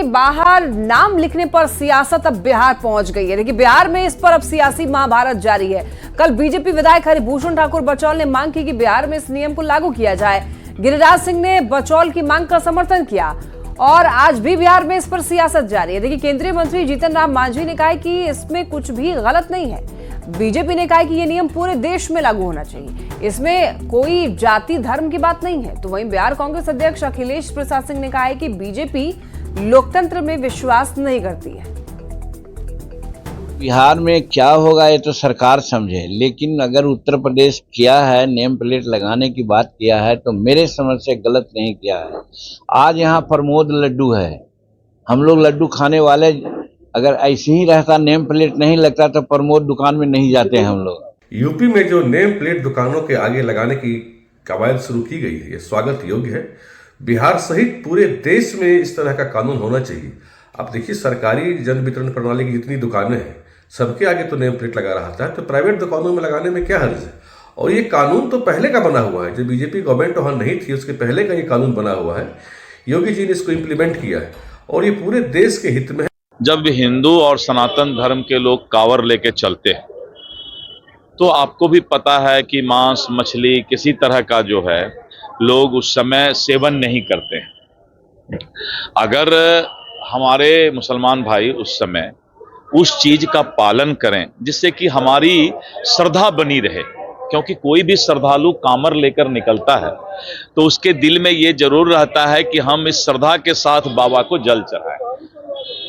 के बाहर नाम लिखने पर सियासत अब बिहार पहुंच गई है। देखिए, बिहार में इस पर अब सियासी महाभारत जारी है। कल बीजेपी विधायक हरिभूषण ठाकुर बचौल ने मांग की कि बिहार में इस नियम को लागू किया जाए। गिरिराज सिंह ने बचौल की मांग का समर्थन किया और आज भी बिहार में इस पर सियासत जारी है। देखिए, केंद्रीय मंत्री जीतन राम मांझी ने कहा है कि इसमें कुछ भी गलत नहीं है। बीजेपी ने कहा है कि यह नियम पूरे देश में लागू होना चाहिए, इसमें कोई जाति धर्म की बात नहीं है। तो वहीं बिहार कांग्रेस अध्यक्ष अखिलेश प्रसाद सिंह ने कहा है कि बीजेपी लोकतंत्र में विश्वास नहीं करती है। बिहार में क्या होगा ये तो सरकार समझे, लेकिन अगर उत्तर प्रदेश किया है, नेम प्लेट लगाने की बात किया है, तो मेरे समझ से गलत नहीं किया है। आज यहाँ प्रमोद लड्डू है, हम लोग लड्डू खाने वाले, अगर ऐसे ही रहता, नेम प्लेट नहीं लगता तो प्रमोद दुकान में नहीं जाते हम लोग। यूपी में जो नेम प्लेट दुकानों के आगे लगाने की कवायद शुरू की गई है, ये स्वागत योग्य है। बिहार सहित पूरे देश में इस तरह का कानून होना चाहिए। आप देखिए, सरकारी जन वितरण प्रणाली की जितनी दुकानें हैं, सबके आगे तो नेम प्लेट लगा रहा था, तो प्राइवेट दुकानों में लगाने में क्या हर्ज है। और ये कानून तो पहले का बना हुआ है, जब बीजेपी गवर्नमेंट वहां नहीं थी उसके पहले का ये कानून बना हुआ है। योगी जी ने इसको इम्प्लीमेंट किया है और ये पूरे देश के हित में है। जब हिंदू और सनातन धर्म के लोग कांवर लेके चलते हैं तो आपको भी पता है कि मांस मछली किसी तरह का जो है लोग उस समय सेवन नहीं करते हैं। अगर हमारे मुसलमान भाई उस समय उस चीज का पालन करें जिससे कि हमारी श्रद्धा बनी रहे, क्योंकि कोई भी श्रद्धालु कांवर लेकर निकलता है तो उसके दिल में ये जरूर रहता है कि हम इस श्रद्धा के साथ बाबा को जल चढ़ाएं।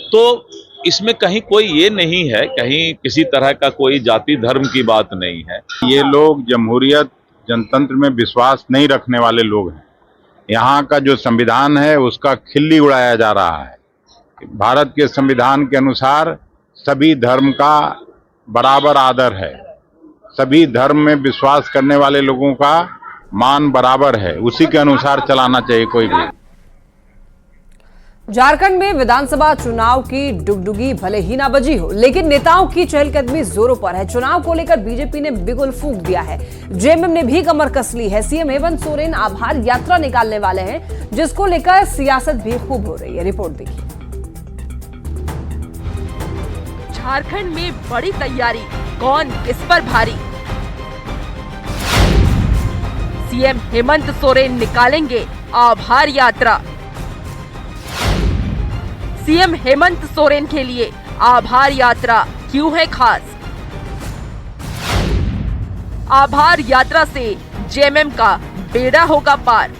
तो इसमें कहीं कोई ये नहीं है, कहीं किसी तरह का कोई जाति धर्म की बात नहीं है। ये लोग जमहूरियत जनतंत्र में विश्वास नहीं रखने वाले लोग हैं। यहाँ का जो संविधान है उसका खिल्ली उड़ाया जा रहा है। भारत के संविधान के अनुसार सभी धर्म का बराबर आदर है, सभी धर्म में विश्वास करने वाले लोगों का मान बराबर है, उसी के अनुसार चलाना चाहिए कोई भी। झारखंड में विधानसभा चुनाव की डुगडुगी भले ही ना बजी हो, लेकिन नेताओं की चहलकदमी जोरों पर है। चुनाव को लेकर बीजेपी ने बिगुल फूंक दिया है, जेएमएम ने भी कमर कस ली है। सीएम हेमंत सोरेन आभार यात्रा निकालने वाले हैं, जिसको लेकर सियासत भी खूब हो रही है। रिपोर्ट देखिए। झारखंड में बड़ी तैयारी, कौन किस पर भारी। सीएम हेमंत सोरेन निकालेंगे आभार यात्रा। सीएम हेमंत सोरेन के लिए आभार यात्रा क्यों है खास? आभार यात्रा से जेएमएम का बेड़ा होगा पार।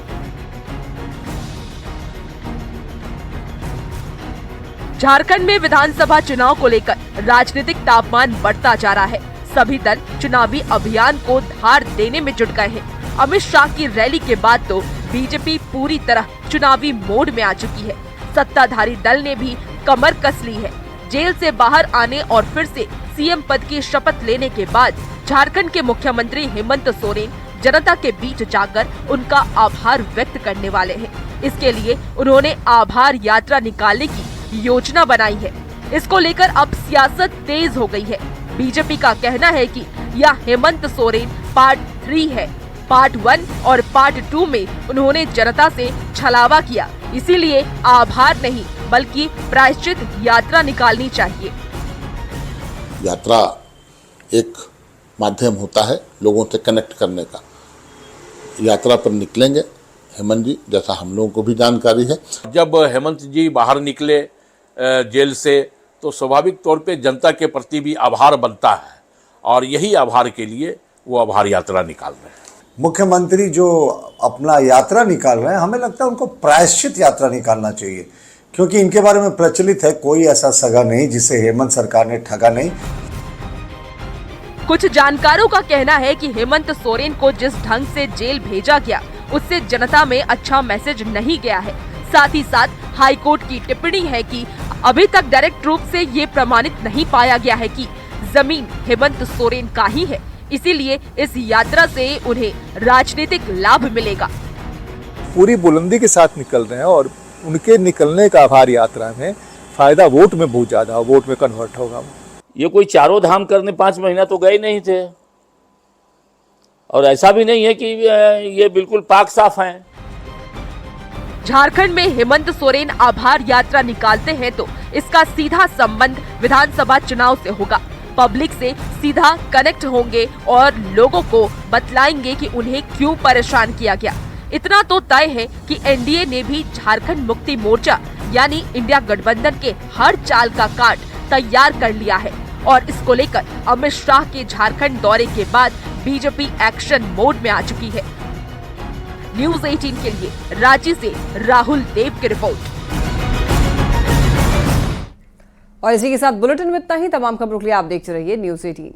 झारखंड में विधानसभा चुनाव को लेकर राजनीतिक तापमान बढ़ता जा रहा है। सभी दल चुनावी अभियान को धार देने में जुट गए हैं। अमित शाह की रैली के बाद तो बीजेपी पूरी तरह चुनावी मोड में आ चुकी है। सत्ताधारी दल ने भी कमर कस ली है। जेल से बाहर आने और फिर से सीएम पद की शपथ लेने के बाद झारखंड के मुख्यमंत्री हेमंत सोरेन जनता के बीच जाकर उनका आभार व्यक्त करने वाले हैं। इसके लिए उन्होंने आभार यात्रा निकालने की योजना बनाई है। इसको लेकर अब सियासत तेज हो गई है। बीजेपी का कहना है कि यह हेमंत सोरेन पार्ट 3 है। पार्ट 1 और पार्ट 2 में उन्होंने जनता से छलावा किया, इसीलिए आभार नहीं बल्कि प्रायश्चित यात्रा निकालनी चाहिए। यात्रा एक माध्यम होता है लोगों से कनेक्ट करने का। यात्रा पर निकलेंगे हेमंत जी, जैसा हम लोगों को भी जानकारी है। जब हेमंत जी बाहर निकले जेल से तो स्वाभाविक तौर पे जनता के प्रति भी आभार बनता है और यही आभार के लिए वो आभार यात्रा निकाल रहे हैं। मुख्यमंत्री जो अपना यात्रा निकाल रहे हैं, हमें लगता है उनको प्रायश्चित यात्रा निकालना चाहिए, क्योंकि इनके बारे में प्रचलित है कोई ऐसा सगा नहीं जिसे हेमंत सरकार ने ठगा नहीं। कुछ जानकारों का कहना है कि हेमंत सोरेन को जिस ढंग से जेल भेजा गया उससे जनता में अच्छा मैसेज नहीं गया है। साथ ही साथ हाईकोर्ट की टिप्पणी है कि अभी तक डायरेक्ट रूप से ये प्रमाणित नहीं पाया गया है कि जमीन हेमंत सोरेन का ही है, इसीलिए इस यात्रा से उन्हें राजनीतिक लाभ मिलेगा। पूरी बुलंदी के साथ निकल रहे हैं और उनके निकलने का आभार यात्रा में फायदा वोट में बहुत ज्यादा, वोट में कन्वर्ट होगा। ये कोई चारों धाम करने 5 महीना तो गए नहीं थे और ऐसा भी नहीं है कि ये बिल्कुल पाक साफ हैं। झारखंड में हेमंत सोरेन आभार यात्रा निकालते हैं तो इसका सीधा संबंध विधानसभा चुनाव से होगा। पब्लिक से सीधा कनेक्ट होंगे और लोगों को बतलाएंगे कि उन्हें क्यों परेशान किया गया। इतना तो तय है कि एनडीए ने भी झारखंड मुक्ति मोर्चा यानी इंडिया गठबंधन के हर चाल का काट तैयार कर लिया है और इसको लेकर अमित शाह के झारखंड दौरे के बाद बीजेपी एक्शन मोड में आ चुकी है। न्यूज़ 18 के लिए रांची से राहुल देव की रिपोर्ट। और इसी के साथ बुलेटिन में इतना ही। तमाम खबरों के लिए आप देखते रहिए न्यूज़ 18।